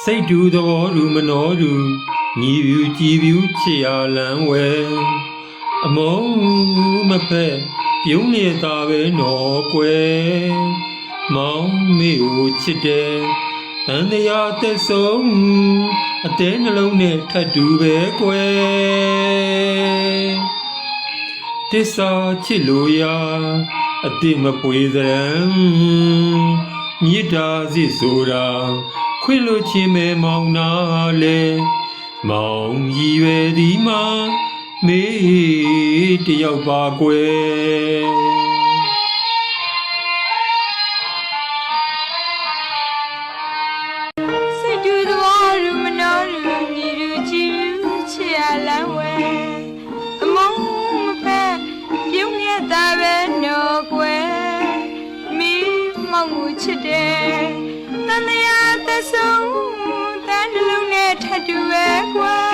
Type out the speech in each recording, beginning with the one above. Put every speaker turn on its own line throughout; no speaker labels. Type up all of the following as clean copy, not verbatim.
စိတ်တူသဘောတူမနောတူညီပြူကြည်ပြူချစ်ရလန်းဝဲအမုံမဖက်ပြုံးနေတာပဲနော်ကွယ်မောင်မေကိုချစ်တယ်တန်တရားသက်ဆုံးအတဲနှလုံးနဲ့ထပ်တူပဲကွယ်တစ္ဆာချစ်လို့ရအတိမပွေစရန်မြစ်တာစီဆိုတာခွင့်လို့ချင်းမဲမောင်နာလေမောင်ရည်ရွယ်ဒီမှာမေးတယောက်ပါကွယ်
စိတ်တူသဘောတူမနောတူညီတူကြည်တူချစ်ရလန်းဝဲအမုံမဖက်ပြုံးနေတာပဲနော်ကွယ်မိမောင်ကိုချစ်တယ်တန်တရားသက်ဆုံးတန်နှလုံးနဲ့ထပ်တူပဲကွယ်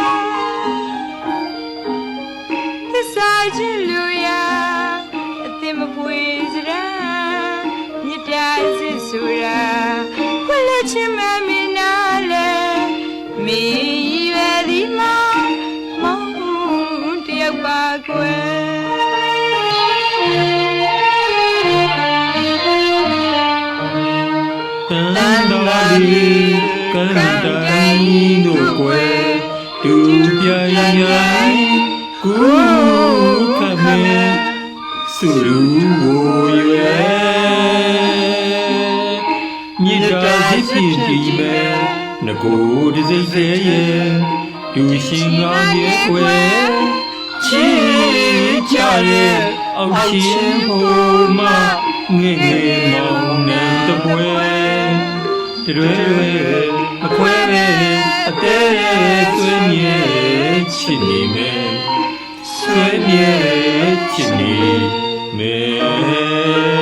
သစ္စာချစ်လို့ရအသင်မပွေစရာမြတ်တာစစ်ဆိုတာခွင့်လို့ချင်မမင်းနာလေမေးရွယ်ဒီမှာမောင်တယောက်ပါကွယ်
တန်တော်ဒီကန်တိုင်းတို့ကွယ်တူပြရိုင်းကူခမဲစုလူကိုရွယ်မြစ်တာစစ်ဖြစ်ဒီမဲ့ငကိုတစိတ်သေးရဲ့တူရှင်ငါမြေကွယ်ချစ်ကြရဲ့အောက်ချင်းဖို့မငဲ့ငဲ့မောင်နှံတပွဲတွေအခွဲအသေးဆွေးမြေချစ်နေမယ်ဆွေးမြေချစ်နေမယ်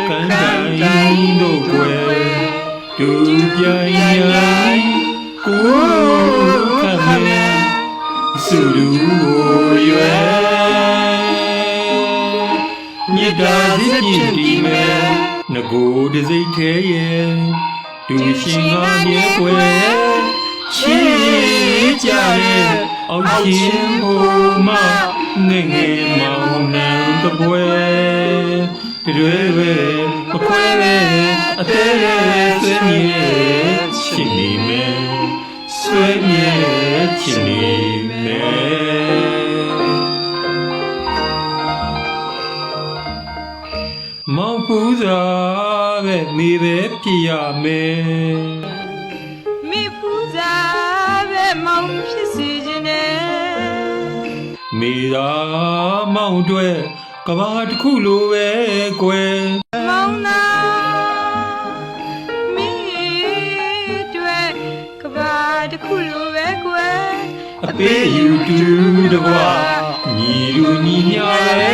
ကန်တိုင်းတို့ကွယ်တူပြရိုင်းကိုခမဲစုလူကိုရွယ်မြစ်တာစစ်ပြင်းဒီမဲ့ငကိုတစိတ်သေးရဲ့တူရှင်ငါမြေကွယ်ချစ်ကြရဲ့အောက်ချင်းဟိုမငဲ့ငဲ့မောင်နှံတပွဲတွေအခွဲအသေးဆွေးမြေချစ်နေမယ်ဆွေးမြေချစ်နေမယ်မောင်ပူဇာပဲမိပဲဖြစ်ရမယ်
မိပူဇာပဲမောင်ဖြစ်စေခြင်းနဲ့
မိသာမောင်တွေကဘာတစ်ခုလိုပဲကွယ်
မောင်နာမိအတွက်ကဘာတစ်ခုလိုပဲကွယ်
အပေးယူတူတကွာညီလူညီညာပဲ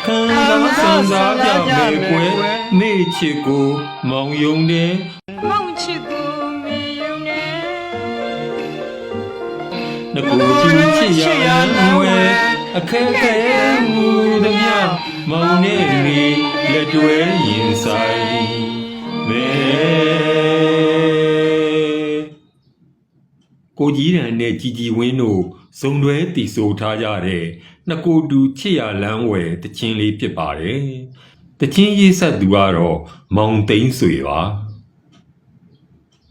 ခံစားစားပြမယ်ကွယ်မေ့ချစ်ကိုမောင်ယုံတယ်
မောင်ချစ်ကိုမေ့ယုံတယ်
ငကိုတူချစ်ရဝဲအခက်ခဲမှုသည်များမောင်နဲ့မေလက်တွဲရင်ဆိုင်မယ်ကိုကြီးတန်နဲ့ជីជីဝင်းတို့ဇုံတွဲတည်ဆိုထားကြတဲ့နှစ်ကိုတူချစ်ရလန်းဝဲတချင်းလေးဖြစ်ပါတယ်တချင်းရေးဆက်သူကတော့မောင်သိန်းဆွေပါ